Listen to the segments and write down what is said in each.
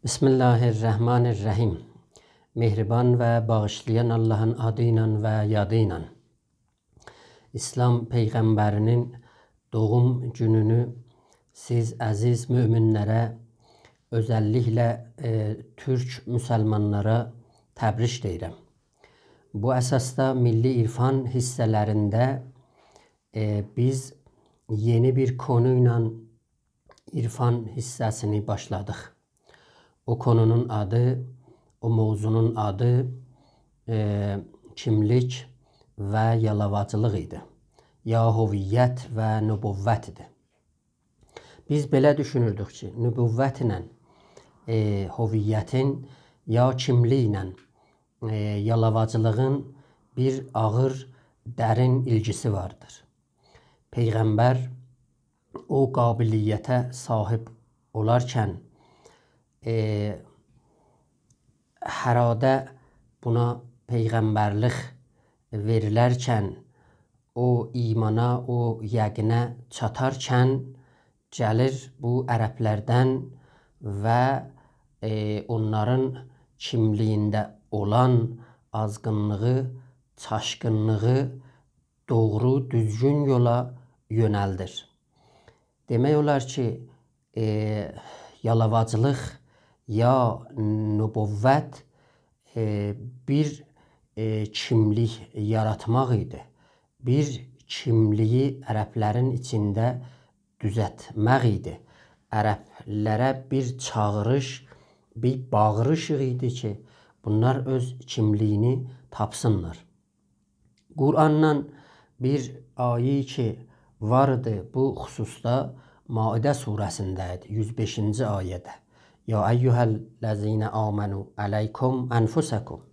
Bismillahirrahmanirrahim. Mehriban ve bağışlayan Allah'ın adıyla ve yadıyla. İslam Peygamberinin doğum gününü siz aziz müminlere, özellikle Türk Müslümanlara təbrik deyirəm. Bu əsasda milli irfan hisselerinde biz yeni bir konuyla irfan hissesini başladık. O konunun adı, o mevzunun adı kimlik ve yalavacılıq idi. Ya hüviyyət və nübüvvət idi. Biz belə düşünürdük ki, nübüvvətlə hüviyyətin ya kimliklə yalavacılığın bir ağır, dərin ilgisi vardır. Peyğəmbər o qabiliyyətə sahib olarkən herhalde buna peygamberlik verilərkən, o imana, o yəqinə çatarkən gəlir bu ərəblərdən və onların kimliyində olan azgınlığı, çaşqınlığı doğru, düzgün yola yönəldir. Demək olar ki, yalavacılıq ya nübüvvət bir kimlik yaratmaq idi. Bir kimliyi ərəblərin içində düzəltmək idi. Ərəblərə bir çağırış, bir bağırışıq idi ki, bunlar öz kimliyini tapsınlar. Qur'andan bir ayə ki vardı bu xüsusda Maidə surəsindədir, 105-ci ayədə. Ya eyyuhəl-ləzine amenu aleykum enfusakum.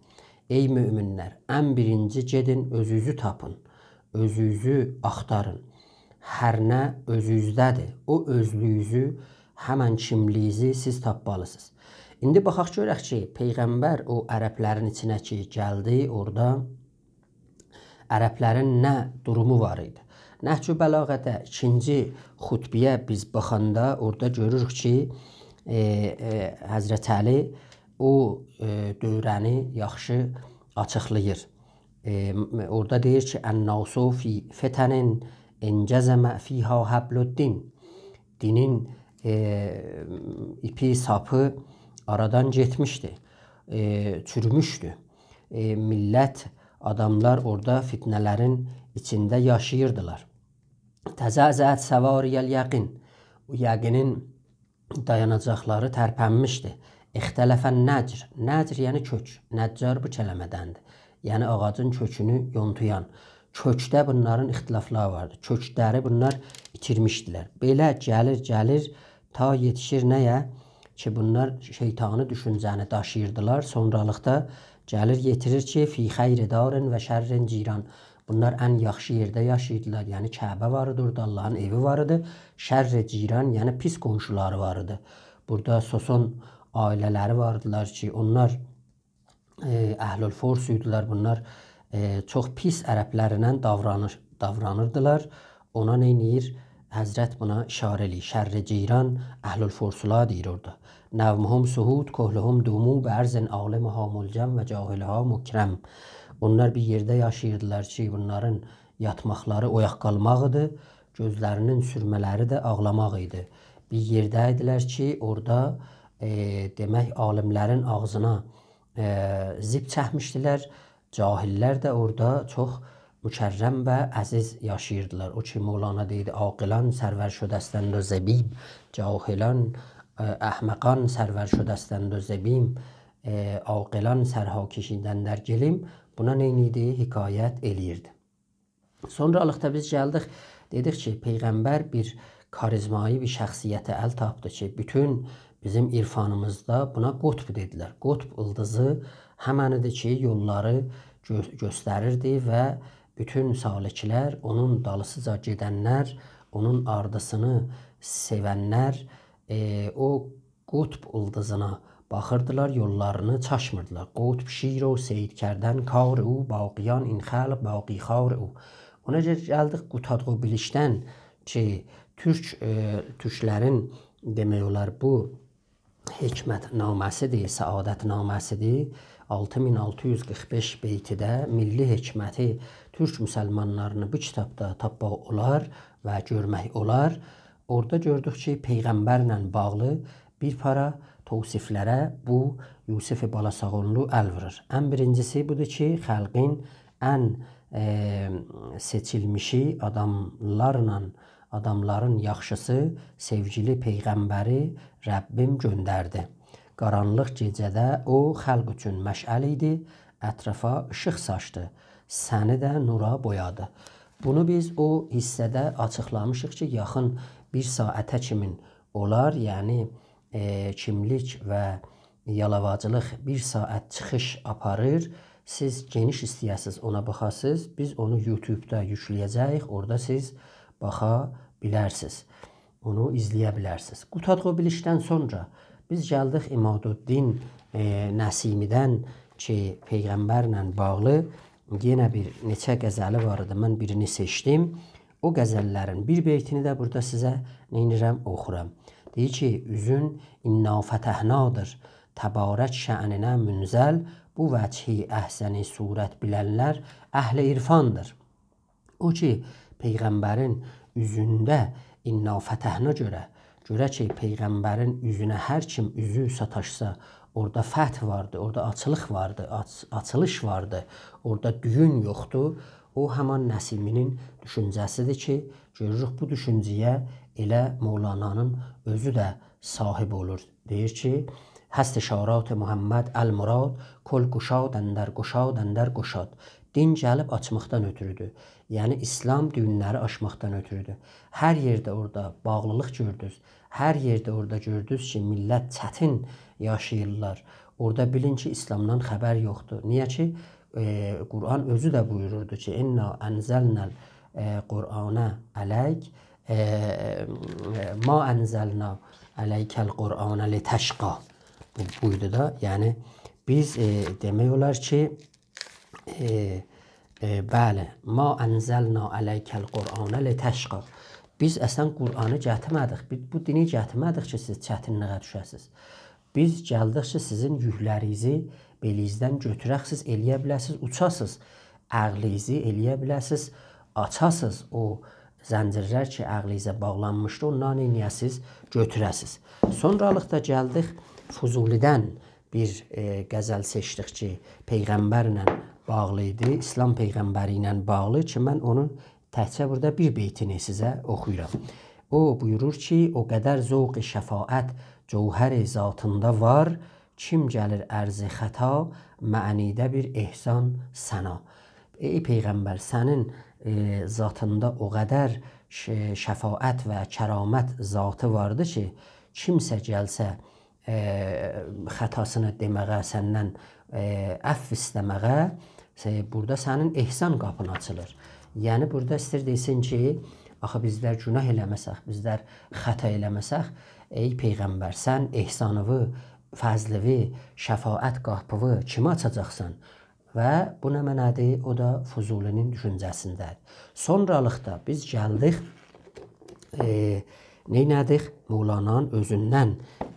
Ey müminlər, ən birinci gedin özünüzü tapın, özünüzü axtarın. Hər nə özünüzdədir, o özlüyünüzü, həmən kimliyinizi siz tapmalısınız. İndi baxaq görək ki, Peyğəmbər o ərəblərin içinə ki gəldi, orada ərəblərin nə durumu var idi? Nəhcü bəlağədə ikinci xutbiyə biz baxanda orada görürük ki, Həzrət Əli o dövrəni yaxşı açıqlayır. Orada deyir ki, Ən-nasu fi fetənin encəzəmə fiha həbluddin. Dinin ipi, sapı aradan getmişdi, çürümüşdü. Millət, adamlar orada fitnələrin içində yaşayırdılar. Təzəzət səvariyəl yəqin. O yəqinin dayanacaqları tərpənmişdi. İxtələfən nəcr. Nəcr yəni kök. Nəccar bu kələmədəndir. Yəni ağacın kökünü yontuyan. Kökdə bunların ixtilafları vardı. Kökləri bunlar itirmişdilər. Belə gəlir ta yetişir nəyə? Ki bunlar şeytanı düşüncəni daşıyırdılar. Sonralıqda gəlir yetirir ki, fi xeyri darin və şərrin ciran. Bunlar ən yaxşı yerdə yaşayırdılar. Yəni Kəbə vardı, orada Allahın evi vardı. Şərri ciran, yəni pis qonşuları vardı. Burada Soson ailələri vardılar ki, onlar əhlül fors idilər. Bunlar çox pis ərəblərlə davranırdılar. Ona neynir? Həzrət buna işarə eləyir. Şərri ciran, əhlül forsula deyir orada. Nəvmuhum suhud, kohluhum dumu, bərzin alimuha mulcəm və cahilha mukrəm. Onlar bir yerdə yaşayırdılar ki, bunların yatmaqları oyaq qalmaq idi, gözlərinin sürmələri də ağlamaq idi. Bir yerdə idilər ki, orada demək alimlərin ağzına zib çəkmişdilər. Cahillər də orada çox mükərrəm və əziz yaşayırdılar. O ki, Mevlana deydi, aqilan sərvər şudəstənd o zebib, cahilan əhməqan sərvər şudəstənd o zebim, aqilan sərha keşidəndər gelim. Buna neyniydi? Hikayət eləyirdi. Sonralıqda biz gəldik, dedik ki, Peyğəmbər bir karizmai bir şəxsiyyətə əl tapdı ki, bütün bizim irfanımızda buna qutb dedilər. Qutb ıldızı həmənidir ki, yolları göstərirdi və bütün saliklər, onun dalısıca gedənlər, onun ardısını sevənlər o qutb ıldızına baxırdılar, yollarını çaşmırdılar. Qutb şir o seyid kərdən kar o, baqiyan in xalq baqi xar o. Ona gəldik Qutadğı bilişdən ki, türklərin demək olar bu hikmətnaməsidir, səadətnaməsidir. 6645 beytidə milli hikməti Türk müsəlmanlarını bu kitabda tapmaq olar və görmək olar. Orada gördük ki, Peyğəmbərlə bağlı bir para tövsiflərə bu Yusif Balasağonlu əl vurur. Ən birincisi budur ki, xalqin ən seçilmişi adamların yaxşısı sevgili Peyğəmbəri Rəbbim göndərdi. Qaranlıq gecədə o xalq üçün məşəl idi, ətrafa işıq saçdı, səni də nura boyadı. Bunu biz o hissədə açıqlamışıq ki, yaxın bir saətə kimin olar, yəni kimlik və yalavacılıq bir saat çıxış aparır. Siz geniş istəyəsiz ona baxasınız. Biz onu YouTube'da yükləyəcəyik. Orada siz baxa bilərsiniz. Onu izləyə bilərsiniz. Qutadğı bilişdən sonra biz gəldik İmaduddin Nəsimidən ki, Peyğəmbərlə bağlı yenə bir neçə qəzəli var idi. Mən birini seçdim. O qəzəllərin bir beytini də burada sizə neynirəm, oxuram. Deyir ki, üzün inna fətəhnadır, təbarət şəninə münzəl, bu vəchi əhsəni surət bilənlər əhl-i irfandır. O ki, Peyğəmbərin üzündə inna fətəhna görə ki, Peyğəmbərin üzünə hər kim üzü sataşsa, orada fəth vardı, orada açılıq vardı, açılış vardı, orada düyün yoxdur. O, həman Nəsiminin düşüncəsidir ki, görürük bu düşüncəyə elə Mevlana'nın özü də sahib olur. Deyir ki, həst işarat-ı Muhammed əl-murad, kol quşad əndər quşad. Din gəlib açmaqdan ötürüdür. Yəni, İslam düyünləri açmaqdan ötürüdür. Hər yerdə orada bağlılıq gördünüz. Hər yerdə orada gördünüz ki, millət çətin yaşayırlar. Orada bilin ki, İslamdan xəbər yoxdur. Niyə ki, Quran özü də buyururdu ki, İnna ənzəlnəl Qur'anə ələyk ma ənzəlna ələykəl Qur'anə litəşqa. Buydu da, yəni biz demək olar ki, bəli, ma ənzəlna ələykəl Qur'anə litəşqa. Biz əslən Qur'anı gətirmədik, bu dini gətirmədik ki, siz çətinliyə düşəsiniz. Biz gəldik ki, sizin yüklərinizi belinizdən götürəksiniz, eləyə biləsiniz, uçasınız, əqlinizi eləyə biləsiniz, açasınız o zəncirlər ki, əqlinizə bağlanmışdı, ondan eləyəsiniz, götürəsiniz. Sonralıqda gəldik Fuzulidən bir qəzəl seçdik ki, Peyğəmbərlə bağlı idi, İslam Peyğəmbəri ilə bağlı ki, mən onun təhcə burada bir beytini sizə oxuyuram. O buyurur ki, o qədər zövq-i şəfaət cövhər-i zatında var, kim gəlir ərzi xəta, mənidə bir ehsan sənə. Ey Peyğəmbər, sənin zatında o qədər şəfaət və kəramət zatı vardı ki, kimsə gəlsə xətasını deməyə, səndən əff istəməyə, burada sənin ehsan qapın açılır. Yəni, burada istər deyilsin ki, axı bizlər günah eləməsək, bizlər xəta eləməsək, ey Peyğəmbər, sən ehsanıvı, fəzlivi, şəfaət qapıvı kimə açacaqsan? Və bu nə mənədir? O da Fuzulinin düşüncəsindədir. Sonralıqda biz gəldik, neynədik? Mevlana'nın özündən,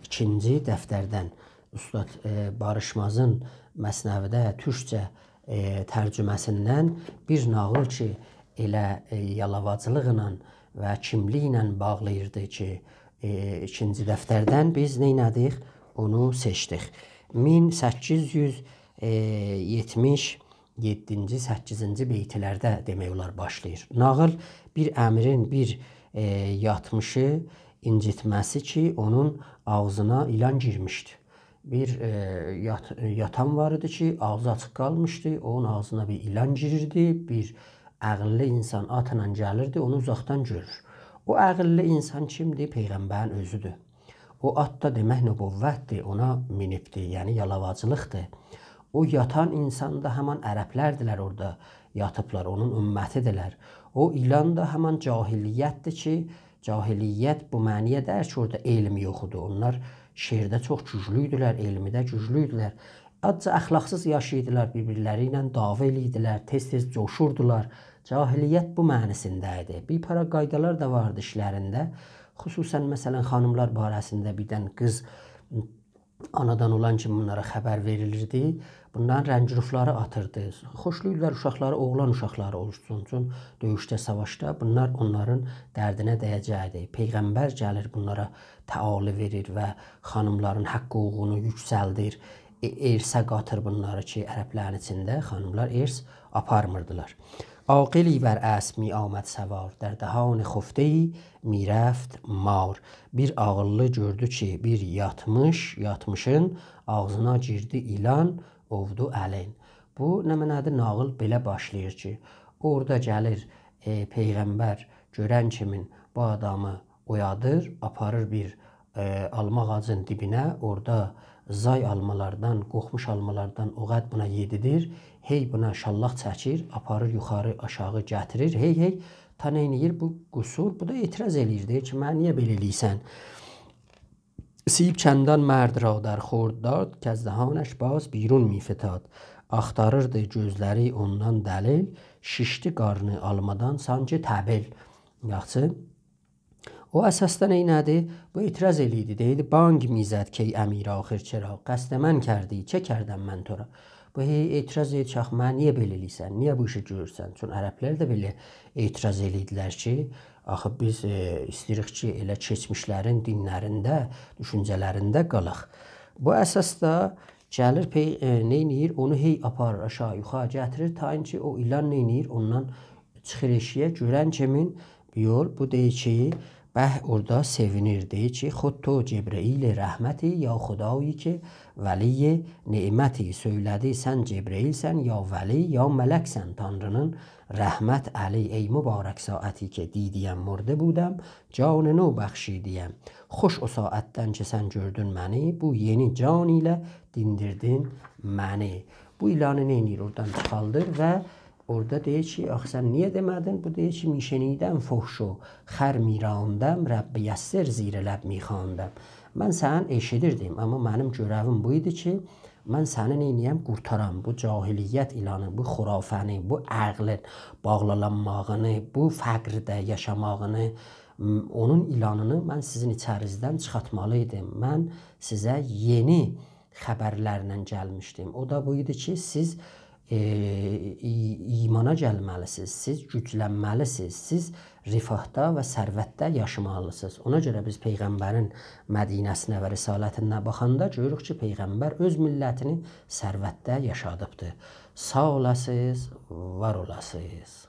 ikinci dəftərdən, Ustad Barışmazın Məsnəvidə türkcə tərcüməsindən bir nağıl ki, elə yalavacılıqla və kimliklə bağlayırdı ki, ikinci dəftərdən biz neynədik? Onu seçdik. 1877-ci, 8-ci beytlərdə demək olar başlayır. Nağıl bir əmirin bir yatmışı incitməsi ki, onun ağzına ilan girmişdi. Bir yatan var idi ki, ağzı açıq qalmışdı, onun ağzına bir ilan girirdi, bir əqilli insan atla gəlirdi, onu uzaqdan görür. O əqilli insan kimdir? Peyğəmbərin özüdür. O at da demək nübüvvətdir, ona minibdir, yəni yalavacılıqdır. O yatan insan da həman ərəblərdirlər orada yatıblar, onun ümmətidirlər. O ilan da həman cahiliyyətdir ki, cahiliyyət bu məniyə dər ki, orada elm yoxudur. Onlar şeirdə çox güclüydülər, elmidə güclüydülər. Adca əxlaqsız yaşayırdılar, bir-birləri ilə dava eləyirdilər, tez-tez coşurdular. Cahiliyyət bu mənisində idi. Bir para qaydalar da vardı işlərində. Xüsusən, məsələn, xanımlar barəsində birdən qız anadan olan kimi bunlara xəbər verilirdi. Bunların rəngirufları atırdı. Xoşlayırlar uşaqları, oğlan uşaqları olsun üçün döyüşdə, savaşda. Bunlar onların dərdinə dəyəcəkdi. Peyğəmbər gəlir bunlara təali verir və xanımların haqqı hüququnu yüksəldir. Ersə qatır bunları ki, ərəblərin içində xanımlar ers aparmırdılar. عاقلی بر اسب می آمد سوار در دهان خفته‌ای می رفت مار. Bir ağıllı gördü ki bir yatmışın ağzına girdi ilan, ovdu əlin. Bu nədir? Nağıl belə başlayır ki, orada gəlir Peyğəmbər görən kimin bu adamı oyadır, aparır bir alma ağacın dibinə, orada zay almalardan, qoxmuş almalardan o qəd buna yedidir. Hey buna şallaq çəkir, aparır yuxarı aşağı gətirir. Hey ta neyniyir bu qusur? Bu da etiraz eləyir. Deyir ki, mən niyə belə eləyirsən? سیب چندان مرد را در خورد داد که از دهانش باز بیرون میفتاد. Axtarırdı gözləri ondan dəlil, şişdi qarnı almadan sanki təbil. Yaxşı. O əsasda neynədir? Bu etiraz eləyirdi. Deyirdi, bang mizəd ki əmir axır çera. Qəsdə mən kərdi, çə kərdəm mən tora. Bu etiraz edir ki, mən niyə belə eləyirsən? Niyə bu işi görürsən? Çünki ərəblər də belə etiraz eləyirdilər ki, axı biz istəyirik ki, elə keçmişlərin dinlərində, düşüncələrində qalaq. Bu əsasda gəlir neynir? Onu hey aparır, aşağı, yuxarı gətirir. Ta ki, o ilan neynir? Ondan çıxır eşiyə. Görən kimin yol? Bu deyir ki, orada sevinir. Deyir ki, xud to Cebrail rəhməti, ya xudayı ki, vəliy neməti. Söylədi, sən Cebrailsən, ya vəli, ya mələksən. Tanrının rəhmət əli, ey mübarək saəti ki, didiyəm, murdə budəm, canı nov bəxşidiyəm. Xoş o saətdən ki, sən gördün məni, bu yeni can ilə dindirdin məni. Bu ilanı neynir? Oradan çıxaldır və orada deyir ki, axı sən niyə demədin? Bu deyir ki, mişenidəm foxşu, xər mirandəm, Rəbbi yəssir zirə ləb mixandəm. Mən sənin eşidirdim, amma mənim görəvim bu idi ki, mən səni neyniyəm? Qurtaram. Bu cahiliyyət ilanı, bu xurafəni, bu əqlin bağlalanmağını, bu fəqrdə yaşamağını, onun ilanını mən sizin içərizdən çıxartmalıydım. Mən sizə yeni xəbərlərlə gəlmişdim. O da bu idi ki, siz imana gəlməlisiniz, siz güclənməlisiniz, siz rifahda və sərvətdə yaşamalısınız. Ona görə biz Peyğəmbərin Mədinəsinə və risalətinə baxanda görürük ki, Peyğəmbər öz millətini sərvətdə yaşadıbdır. Sağ olasınız, var olasınız.